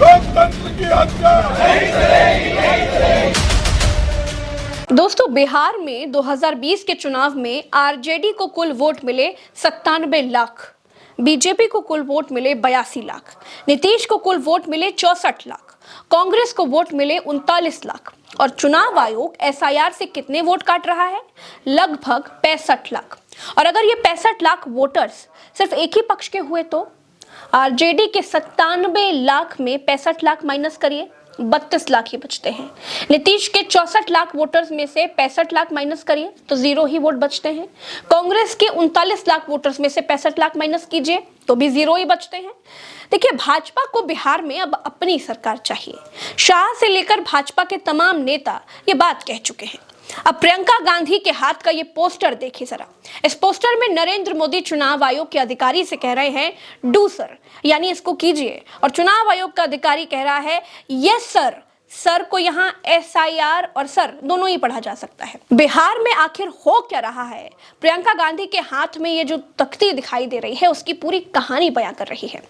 लोकतंत्र की हत्या नहीं चलेगी। दोस्तों, बिहार में 2020 के चुनाव में आरजेडी को कुल वोट मिले 97 लाख, बीजेपी को कुल वोट मिले 82 लाख, नीतीश को कुल वोट मिले 64 लाख, कांग्रेस को वोट मिले 39 लाख और चुनाव आयोग एसआईआर से कितने वोट काट रहा है? लगभग 65 लाख। और अगर ये 65 लाख वोटर्स सिर्फ एक ही पक्ष के हुए तो आरजेडी के 97 लाख में 65 लाख माइनस करिए, 32 लाख ही बचते हैं। नीतीश के 64 लाख वोटर्स में से 65 लाख माइनस करिए तो 0 ही वोट बचते हैं। कांग्रेस के 39 लाख वोटर्स में से 65 लाख माइनस कीजिए तो भी 0 ही बचते हैं। देखिए, भाजपा को बिहार में अब अपनी सरकार चाहिए। शाह से लेकर भाजपा के तमाम नेता ये बात कह चुके हैं। अब प्रियंका गांधी के हाथ का ये पोस्टर देखिए जरा। इस पोस्टर में नरेंद्र मोदी चुनाव आयोग के अधिकारी से कह रहे हैं डू सर, यानी इसको कीजिए, और चुनाव आयोग का अधिकारी कह रहा है यस सर। सर को यहाँ एसआईआर और सर दोनों ही पढ़ा जा सकता है। बिहार में आखिर हो क्या रहा है? प्रियंका गांधी के हाथ में ये जो तख्ती दिखाई दे रही है उसकी पूरी कहानी बयां कर रही है।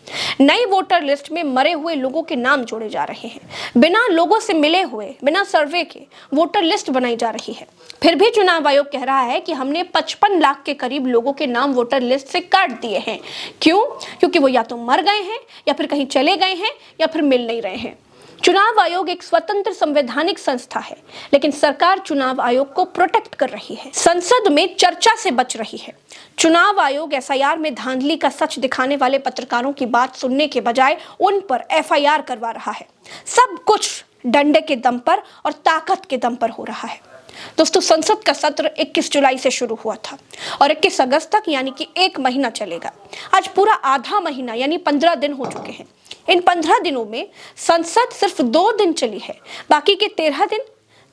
नई वोटर लिस्ट में मरे हुए लोगों के नाम जोड़े जा रहे हैं। बिना लोगों से मिले हुए, बिना सर्वे के वोटर लिस्ट बनाई जा रही है। फिर भी चुनाव आयोग कह रहा है कि हमने 55 लाख के करीब लोगों के नाम वोटर लिस्ट से काट दिए हैं। क्यों? क्योंकि वो या तो मर गए हैं या फिर कहीं चले गए हैं या फिर मिल नहीं रहे हैं। चुनाव आयोग एक स्वतंत्र संवैधानिक संस्था है, लेकिन सरकार चुनाव आयोग को प्रोटेक्ट कर रही है, संसद में चर्चा से बच रही है। चुनाव आयोग एसआईआर में धांधली का सच दिखाने वाले पत्रकारों की बात सुनने के बजाय उन पर एफआईआर करवा रहा है। सब कुछ डंडे के दम पर और ताकत के दम पर हो रहा है। दोस्तों, संसद का सत्र 21 जुलाई से शुरू हुआ था और 21 अगस्त तक यानी कि 1 महीना चलेगा। आज पूरा आधा महीना यानी 15 दिन हो चुके हैं। इन 15 दिनों में संसद सिर्फ 2 दिन चली है, बाकी के 13 दिन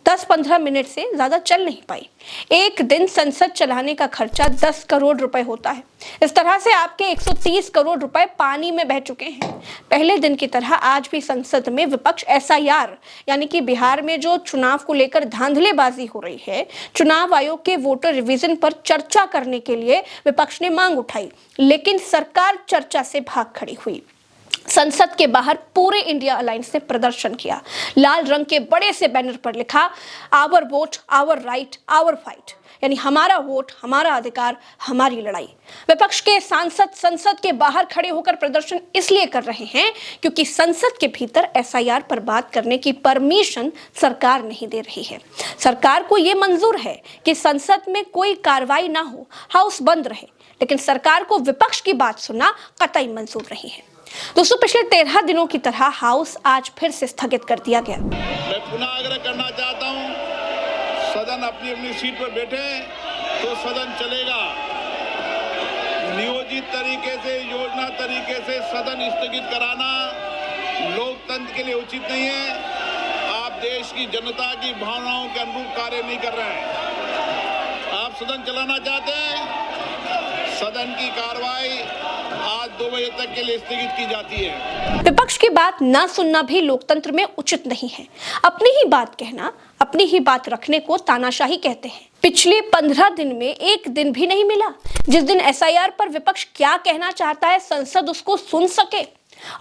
10-15 मिनट से ज्यादा चल नहीं पाई। एक दिन संसद चलाने का खर्चा 10 करोड़ रुपए होता है। इस तरह से आपके 130 करोड़ रुपए पानी में बह चुके हैं। पहले दिन की तरह आज भी संसद में विपक्ष एसआईआर यानी कि बिहार में जो चुनाव को लेकर धांधलेबाजी हो रही है, चुनाव आयोग के वोटर रिवीजन पर चर्चा करने के लिए विपक्ष ने मांग उठाई, लेकिन सरकार चर्चा से भाग खड़ी हुई। संसद के बाहर पूरे इंडिया अलायंस ने प्रदर्शन किया। लाल रंग के बड़े से बैनर पर लिखा our vote our right our fight, यानी हमारा वोट हमारा अधिकार हमारी लड़ाई। विपक्ष के सांसद संसद के बाहर खड़े होकर प्रदर्शन इसलिए कर रहे हैं क्योंकि संसद के भीतर एसआईआर पर बात करने की परमिशन सरकार नहीं दे रही है। सरकार को यह मंजूर है कि संसद में कोई कार्रवाई ना हो, हाउस बंद रहे, लेकिन सरकार को विपक्ष की बात सुनना कतई मंजूर नहीं है। दोस्तों, पिछले 13 दिनों की तरह हाउस आज फिर से स्थगित कर दिया गया। मैं पुनः आग्रह करना चाहता हूं, सदन अपनी अपनी सीट पर बैठे तो सदन चलेगा। नियोजित तरीके से, योजना तरीके से सदन स्थगित कराना लोकतंत्र के लिए उचित नहीं है। आप देश की जनता की भावनाओं के अनुरूप कार्य नहीं कर रहे हैं। आप सदन चलाना चाहते हैं, सदन की कार्रवाई आज 2 बजे तक के लिए स्थगित की जाती है। विपक्ष की बात ना सुनना भी लोकतंत्र में उचित नहीं है। अपनी ही बात कहना, अपनी ही बात रखने को तानाशाही कहते हैं। पिछले 15 दिन में एक दिन भी नहीं मिला जिस दिन एसआईआर पर विपक्ष क्या कहना चाहता है संसद उसको सुन सके।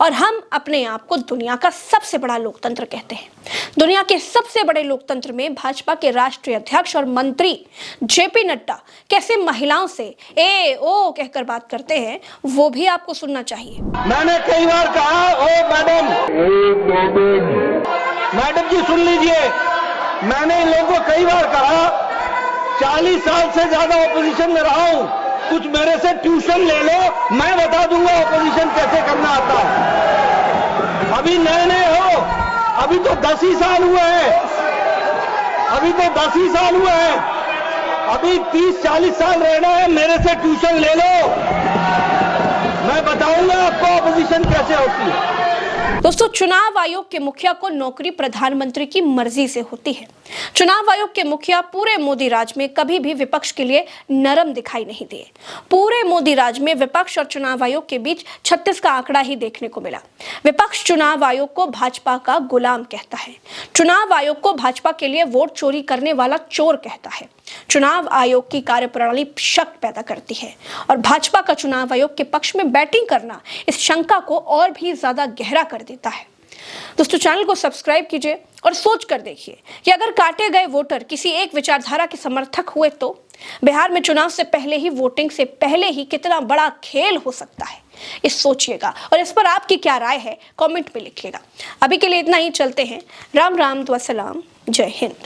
और हम अपने आप को दुनिया का सबसे बड़ा लोकतंत्र कहते हैं। दुनिया के सबसे बड़े लोकतंत्र में भाजपा के राष्ट्रीय अध्यक्ष और मंत्री जेपी नड्डा कैसे महिलाओं से ए ओ कहकर बात करते हैं, वो भी आपको सुनना चाहिए। मैंने कई बार कहा, ओ मैडम जी सुन लीजिए, मैंने इन लोगों को कई बार कहा 40 साल से ज्यादा ऑपोजिशन में रहा हूं, कुछ मेरे से ट्यूशन ले लो, मैं बता दूंगा ऑपोजिशन कैसे करना आता है। अभी नए नए हो, अभी तो 10 ही साल हुए हैं, अभी 30-40 साल रहना है, मेरे से ट्यूशन ले लो, मैं बताऊंगा आपको ऑपोजिशन कैसे होती है। दोस्तों, चुनाव आयोग के मुखिया को नौकरी प्रधानमंत्री की मर्जी से होती है। चुनाव आयोग के मुखिया पूरे मोदी राज में कभी भी विपक्ष के लिए नरम दिखाई नहीं दिए। पूरे मोदी राज में विपक्ष और चुनाव आयोग के बीच 36 का आंकड़ा ही देखने को मिला। विपक्ष चुनाव आयोग को भाजपा का गुलाम कहता है, चुनाव आयोग को भाजपा के लिए वोट चोरी करने वाला चोर कहता है। चुनाव आयोग की कार्यप्रणाली शक पैदा करती है और भाजपा का चुनाव आयोग के पक्ष में बैटिंग करना इस शंका को और भी ज्यादा गहरा कर देता है। दोस्तों चैनल को सब्सक्राइब कीजिए और सोच कर देखिए कि अगर काटे गए वोटर किसी एक विचारधारा के समर्थक हुए तो बिहार में चुनाव से पहले ही, वोटिंग से पहले ही कितना बड़ा खेल हो सकता है। इस सोचिएगा और इस पर आपकी क्या राय है कमेंट में लिखिएगा। अभी के लिए इतना ही, चलते हैं। राम राम, दुआ सलाम, जय हिंद।